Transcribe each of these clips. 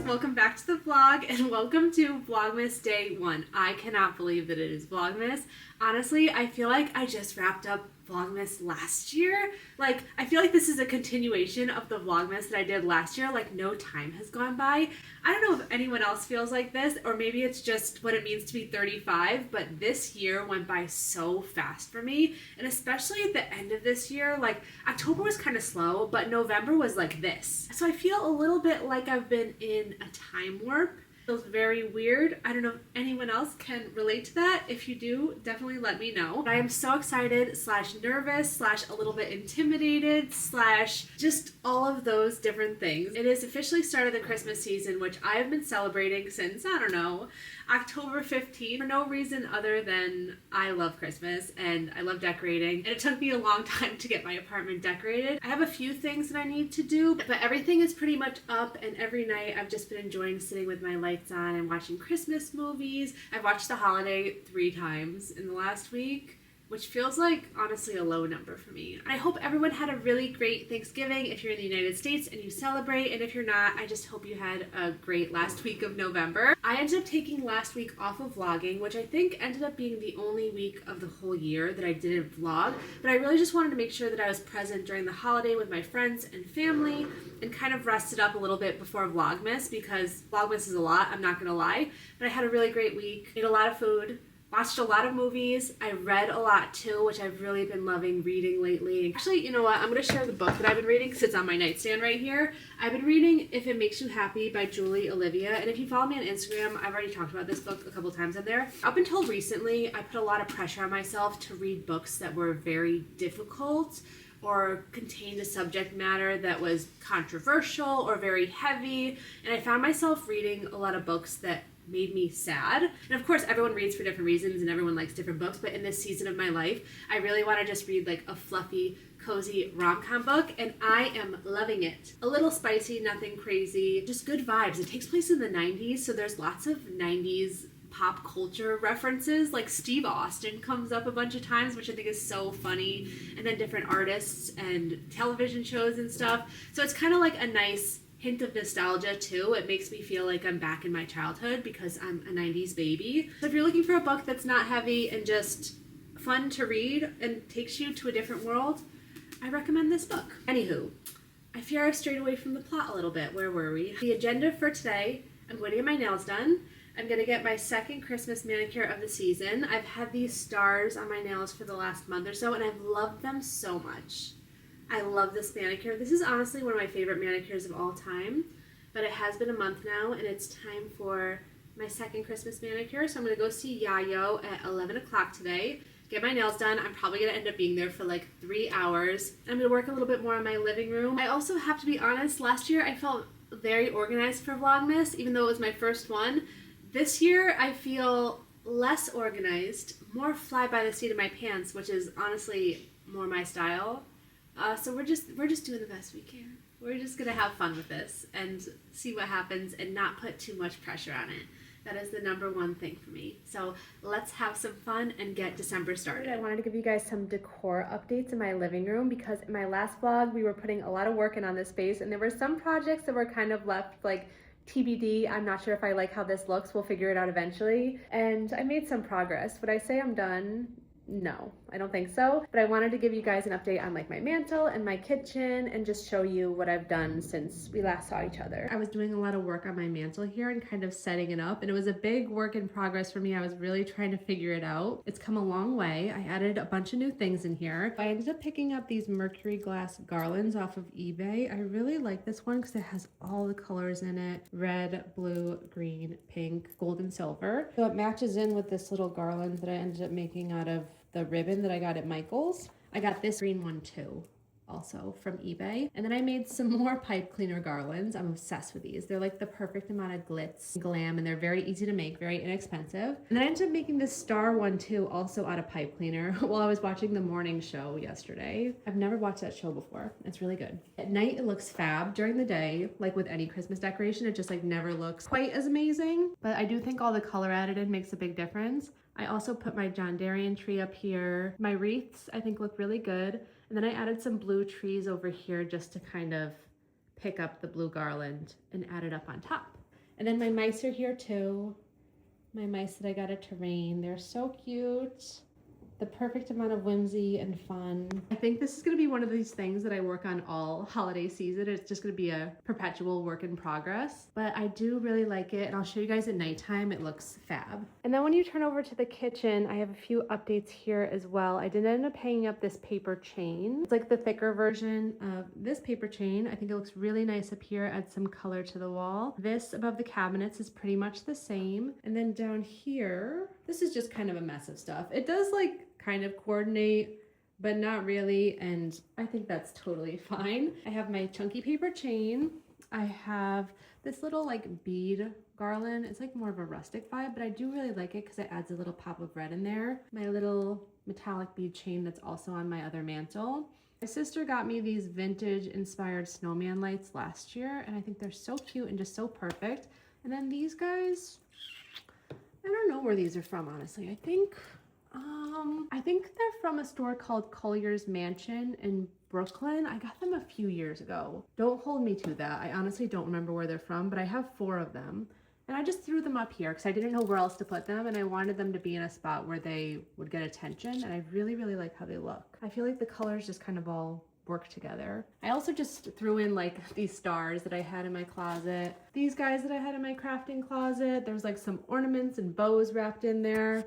welcome back to the vlog and welcome to Vlogmas Day 1. I cannot believe that it is Vlogmas. Honestly, I feel like I just wrapped up Vlogmas last year. Like, I feel like this is a continuation of the Vlogmas that I did last year. Like, no time has gone by. I don't know if anyone else feels like this, or maybe it's just what it means to be 35, but this year went by so fast for me, and especially at the end of this year. Like, October was kind of slow, but November was like this. So I feel a little bit like I've been in a time warp. Feels very weird. I don't know if anyone else can relate to that. If you do, definitely let me know. I am so excited / nervous / a little bit intimidated / just all of those different things. It is officially started the Christmas season, which I have been celebrating since, I don't know, October 15th for no reason other than I love Christmas and I love decorating, and it took me a long time to get my apartment decorated. I have a few things that I need to do, but everything is pretty much up, and every night I've just been enjoying sitting with my lights on and watching Christmas movies. I've watched The Holiday 3 times in the last week, which feels like, honestly, a low number for me. I hope everyone had a really great Thanksgiving if you're in the United States and you celebrate, and if you're not, I just hope you had a great last week of November. I ended up taking last week off of vlogging, which I think ended up being the only week of the whole year that I didn't vlog, but I really just wanted to make sure that I was present during the holiday with my friends and family and kind of rested up a little bit before Vlogmas, because Vlogmas is a lot, I'm not gonna lie, but I had a really great week, ate a lot of food, watched a lot of movies. I read a lot too, which I've really been loving reading lately. Actually, you know what? I'm going to share the book that I've been reading because it's on my nightstand right here. I've been reading If It Makes You Happy by Julie Olivia, and if you follow me on Instagram, I've already talked about this book a couple times on there. Up until recently, I put a lot of pressure on myself to read books that were very difficult or contained a subject matter that was controversial or very heavy, and I found myself reading a lot of books that made me sad. And of course, everyone reads for different reasons and everyone likes different books, but in this season of my life, I really want to just read like a fluffy, cozy rom-com book, and I am loving it. A little spicy, nothing crazy, just good vibes. It takes place in the 90s, so there's lots of 90s pop culture references. Like Steve Austin comes up a bunch of times, which I think is so funny, and then different artists and television shows and stuff. So it's kind of like a nice hint of nostalgia too. It makes me feel like I'm back in my childhood because I'm a 90s baby. So if you're looking for a book that's not heavy and just fun to read and takes you to a different world, I recommend this book. Anywho, I fear I strayed away from the plot a little bit. Where were we? The agenda for today: I'm going to get my nails done. I'm going to get my second Christmas manicure of the season. I've had these stars on my nails for the last month or so, and I've loved them so much. I love this manicure. This is honestly one of my favorite manicures of all time, but it has been a month now, and it's time for my second Christmas manicure. So I'm going to go see Yayo at 11 o'clock today, get my nails done. I'm probably going to end up being there for like 3 hours. I'm going to work a little bit more on my living room. I also have to be honest, last year I felt very organized for Vlogmas, even though it was my first one. This year I feel less organized, more fly by the seat of my pants, which is honestly more my style. So we're just doing the best we can. We're just gonna have fun with this and see what happens and not put too much pressure on it. That is the #1 thing for me. So let's have some fun and get December started. I wanted to give you guys some decor updates in my living room, because in my last vlog we were putting a lot of work in on this space, and there were some projects that were kind of left like TBD. I'm not sure if I like how this looks. We'll figure it out eventually. And I made some progress. Would I say I'm done? No, I don't think so, but I wanted to give you guys an update on like my mantle and my kitchen and just show you what I've done since we last saw each other. I was doing a lot of work on my mantle here and kind of setting it up, and it was a big work in progress for me. I was really trying to figure it out. It's come a long way. I added a bunch of new things in here. I ended up picking up these mercury glass garlands off of eBay. I really like this one because it has all the colors in it: red, blue, green, pink, gold, and silver. So it matches in with this little garland that I ended up making out of the ribbon that I got at Michael's. I got this green one too, also from eBay. And then I made some more pipe cleaner garlands. I'm obsessed with these. They're like the perfect amount of glitz and glam, and they're very easy to make, very inexpensive. And then I ended up making this star one too, also out of pipe cleaner, while I was watching the morning show yesterday. I've never watched that show before. It's really good. At night it looks fab. During the day, like with any Christmas decoration, it just like never looks quite as amazing. But I do think all the color added in makes a big difference. I also put my John Darien tree up here. My wreaths I think look really good. And then I added some blue trees over here just to kind of pick up the blue garland and add it up on top. And then my mice are here too. My mice that I got at Terrain. They're so cute. The perfect amount of whimsy and fun. I think this is gonna be one of these things that I work on all holiday season. It's just gonna be a perpetual work in progress, but I do really like it, and I'll show you guys at nighttime. It looks fab. And then when you turn over to the kitchen, I have a few updates here as well. I did end up hanging up this paper chain. It's like the thicker version of this paper chain. I think it looks really nice up here, adds some color to the wall. This above the cabinets is pretty much the same. And then down here, this is just kind of a mess of stuff. It does like kind of coordinate, but not really, and I think that's totally fine. I have my chunky paper chain. I have this little like bead garland. It's like more of a rustic vibe, but I do really like it because it adds a little pop of red in there. My little metallic bead chain that's also on my other mantle. My sister got me these vintage inspired snowman lights last year, and I think they're so cute and just so perfect. And then these guys, I don't know where these are from, honestly. I think they're from a store called Collier's Mansion in Brooklyn. I got them a few years ago. Don't hold me to that. I honestly don't remember where they're from, but I have 4 of them. And I just threw them up here because I didn't know where else to put them, and I wanted them to be in a spot where they would get attention, and I really, really like how they look. I feel like the colors just kind of all work together. I also just threw in like these stars that I had in my closet. These guys that I had in my crafting closet. There's like some ornaments and bows wrapped in there.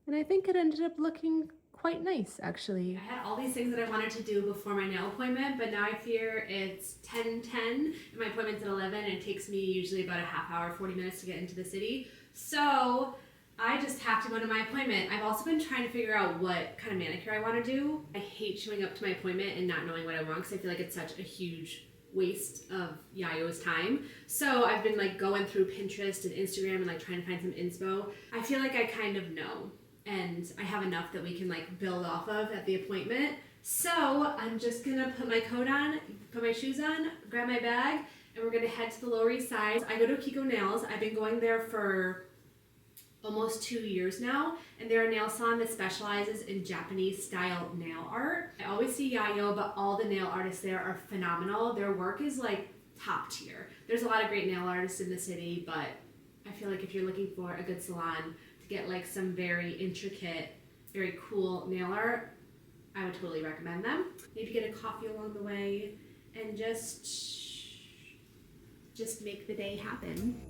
And I think it ended up looking quite nice, actually. I had all these things that I wanted to do before my nail appointment, but now I fear it's 10:10 and my appointment's at 11, and it takes me usually about a half hour, 40 minutes to get into the city. So I just have to go to my appointment. I've also been trying to figure out what kind of manicure I want to do. I hate showing up to my appointment and not knowing what I want because I feel like it's such a huge waste of Yayo's time. So I've been like going through Pinterest and Instagram and like trying to find some inspo. I feel like I kind of know, and I have enough that we can like build off of at the appointment. So I'm just gonna put my coat on, put my shoes on, grab my bag, and we're gonna head to the Lower East Side. I go to Kiko Nails. I've been going there for almost 2 years now, and they're a nail salon that specializes in Japanese style nail art. I always see Yayo, but all the nail artists there are phenomenal. Their work is like top tier. There's a lot of great nail artists in the city, but I feel like if you're looking for a good salon to get like some very intricate, very cool nail art, I would totally recommend them. Maybe get a coffee along the way and just make the day happen.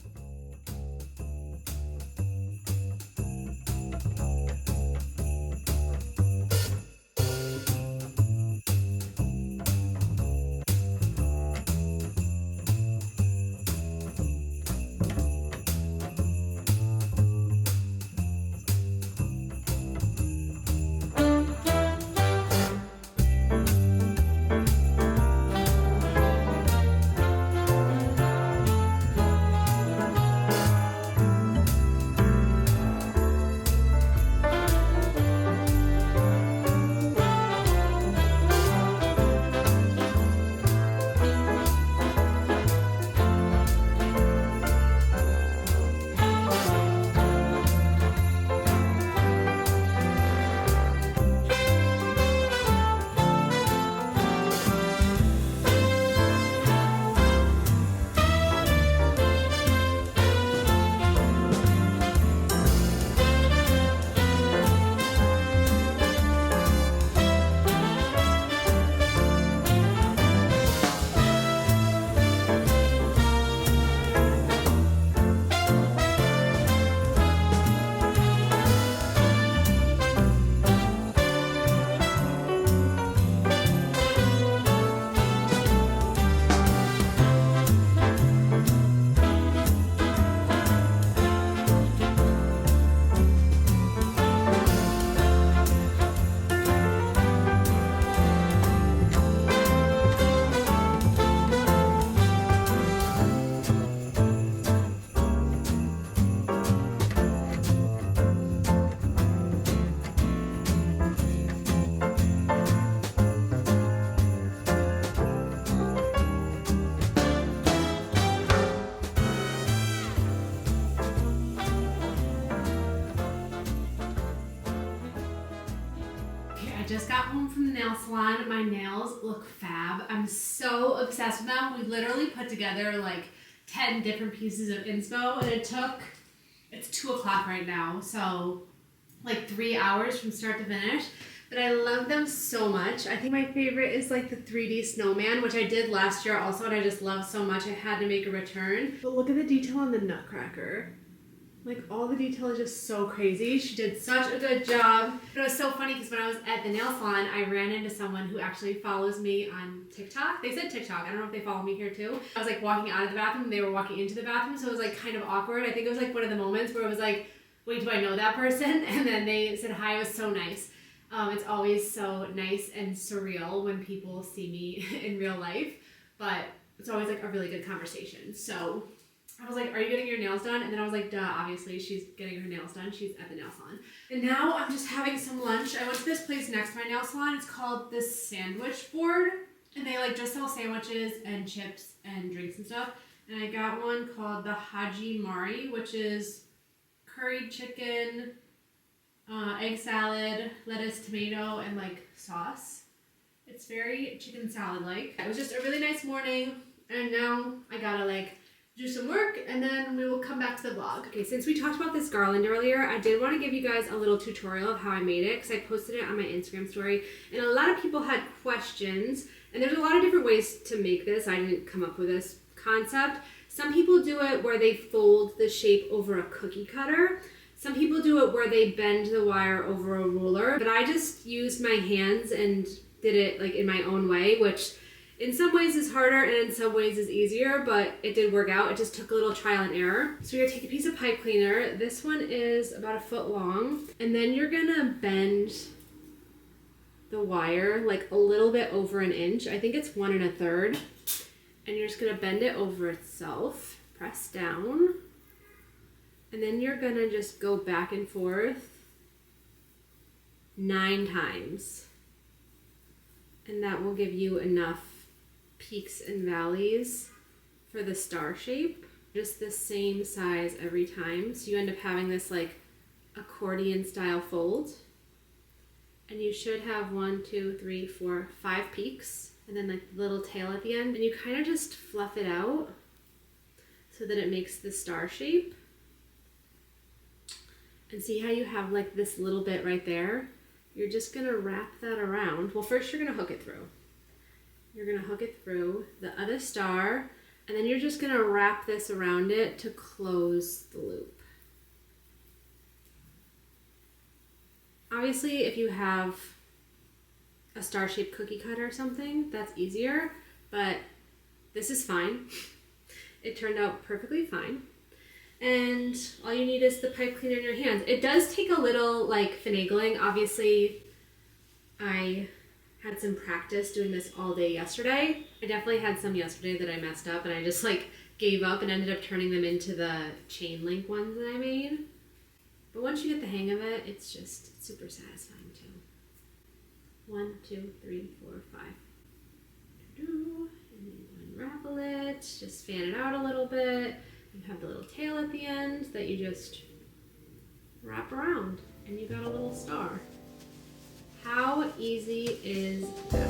I just got home from the nail salon. My nails look fab. I'm so obsessed with them. We literally put together like 10 different pieces of inspo, and it's 2 o'clock right now, so like 3 hours from start to finish. But I love them so much. I think my favorite is like the 3D snowman, which I did last year also, and I just love so much I had to make a return. But look at the detail on the nutcracker. Like, all the detail is just so crazy. She did such a good job. But it was so funny because when I was at the nail salon, I ran into someone who actually follows me on TikTok. They said TikTok. I don't know if they follow me here too. I was like walking out of the bathroom and they were walking into the bathroom, so it was like kind of awkward. I think it was like one of the moments where it was like, wait, do I know that person? And then they said hi. It was so nice. It's always so nice and surreal when people see me in real life, but it's always like a really good conversation. So I was like, are you getting your nails done? And then I was like, duh, obviously she's getting her nails done. She's at the nail salon. And now I'm just having some lunch. I went to this place next to my nail salon. It's called the Sandwich Board. And they like just sell sandwiches and chips and drinks and stuff. And I got one called the Haji Mari, which is curried chicken, egg salad, lettuce, tomato, and like sauce. It's very chicken salad-like. It was just a really nice morning, and now I gotta like do some work, and then we will come back to the vlog. Okay, since we talked about this garland earlier, I did want to give you guys a little tutorial of how I made it, because I posted it on my Instagram story, and a lot of people had questions, and there's a lot of different ways to make this. I didn't come up with this concept. Some people do it where they fold the shape over a cookie cutter. Some people do it where they bend the wire over a ruler, but I just used my hands and did it like in my own way, which in some ways is harder and in some ways is easier, but it did work out. It just took a little trial and error. So you're gonna take a piece of pipe cleaner. This one is about 1 foot long, and then you're gonna bend the wire like a little bit over 1 inch. I think it's 1 1/3, and you're just gonna bend it over itself, press down. And then you're gonna just go back and forth 9 times. And that will give you enough peaks and valleys for the star shape. Just the same size every time. So you end up having this like accordion style fold. And you should have 1, 2, 3, 4, 5 peaks. And then like the little tail at the end. And you kind of just fluff it out so that it makes the star shape. And see how you have like this little bit right there? You're just gonna wrap that around. Well, first you're gonna hook it through. You're gonna hook it through the other star, and then you're just gonna wrap this around it to close the loop. Obviously, if you have a star-shaped cookie cutter or something, that's easier, but this is fine. It turned out perfectly fine. And all you need is the pipe cleaner in your hands. It does take a little like finagling. Obviously, I had some practice doing this all day yesterday. I definitely had some yesterday that I messed up, and I just like gave up and ended up turning them into the chain link ones that I made. But once you get the hang of it, it's just super satisfying too. 1, 2, 3, 4, 5. And then unravel it, just fan it out a little bit. You have the little tail at the end that you just wrap around, and you got a little star. How easy is that?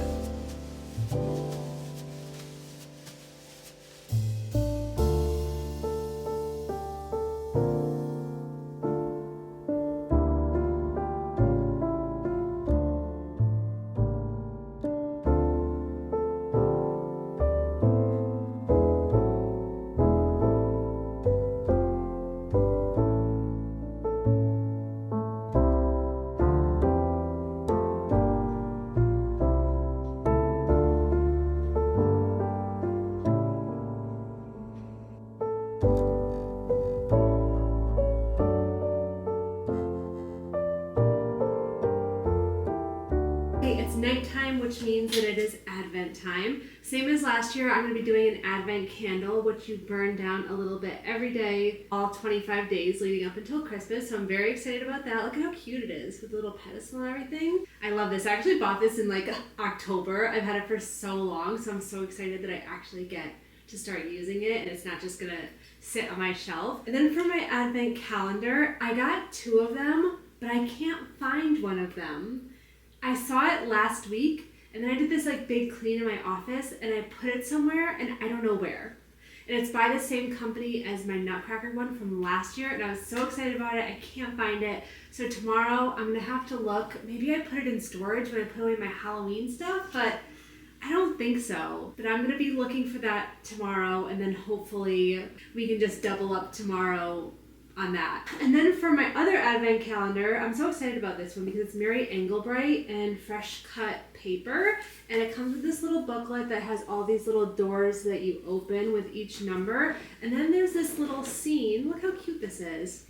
It's nighttime, which means that it is Advent time. Same as last year, I'm going to be doing an Advent candle, which you burn down a little bit every day, all 25 days leading up until Christmas. So I'm very excited about that. Look at how cute it is with the little pedestal and everything. I love this. I actually bought this in like October. I've had it for so long, so I'm so excited that I actually get to start using it, and it's not just going to sit on my shelf. And then for my Advent calendar, I got 2 of them, but I can't find one of them. I saw it last week, and then I did this like big clean in my office, and I put it somewhere, and I don't know where. And it's by the same company as my Nutcracker one from last year, and I was so excited about it. I can't find it. So tomorrow I'm gonna have to look. Maybe I put it in storage when I put away my Halloween stuff, but I don't think so. But I'm gonna be looking for that tomorrow, and then hopefully we can just double up tomorrow on that. And then for my other advent calendar, I'm so excited about this one because it's Mary Englebright and fresh cut paper, and it comes with this little booklet that has all these little doors that you open with each number, and then there's this little scene. Look how cute this is.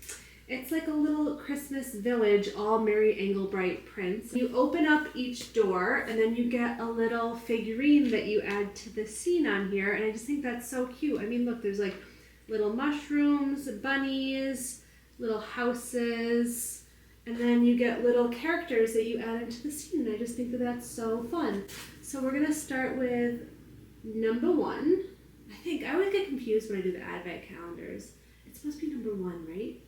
It's like a little Christmas village, all Mary Englebright prints. You open up each door, and then you get a little figurine that you add to the scene on here, and I just think that's so cute. I mean, look, there's like little mushrooms, bunnies, little houses, and then you get little characters that you add into the scene. And I just think that that's so fun. So we're gonna start with number 1. I think I always get confused when I do the advent calendars. It's supposed to be number 1, right?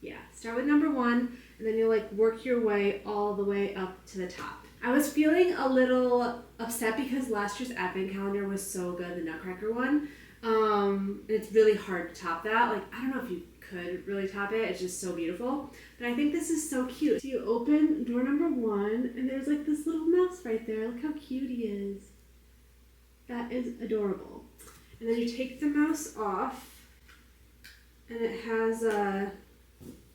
Yeah, start with number 1, and then you'll like work your way all the way up to the top. I was feeling a little upset because last year's advent calendar was so good, the Nutcracker one. It's really hard to top that. Like, I don't know if you could really top it. It's just so beautiful. But I think this is so cute. So you open door number 1, and there's like this little mouse right there. Look how cute he is. That is adorable. And then you take the mouse off, and it has a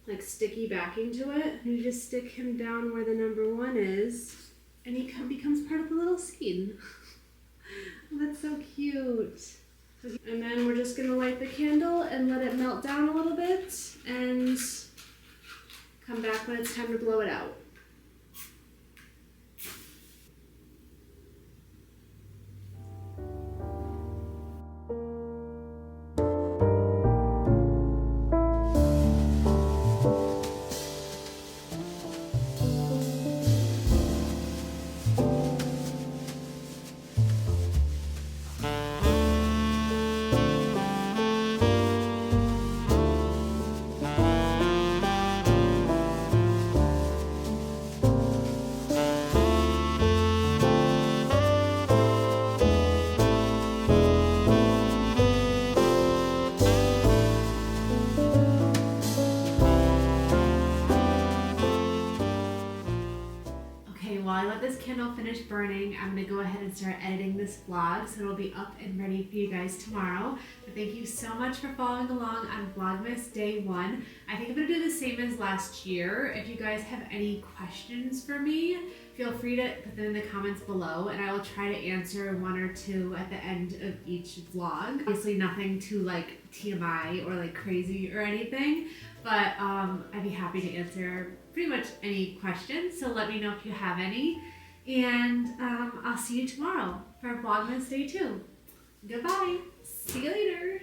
like sticky backing to it. And you just stick him down where the number 1 is, and he becomes part of the little scene. Oh, that's so cute. And then we're just gonna light the candle and let it melt down a little bit and come back when it's time to blow it out. While I let this candle finish burning, I'm going to go ahead and start editing this vlog so it'll be up and ready for you guys tomorrow. But thank you so much for following along on Vlogmas Day 1. I think I'm going to do the same as last year. If you guys have any questions for me, feel free to put them in the comments below, and I will try to answer 1 or 2 at the end of each vlog. Obviously nothing too like TMI or like crazy or anything, but I'd be happy to answer pretty much any questions, so let me know if you have any, and I'll see you tomorrow for Vlogmas Day 2. Goodbye. See you later.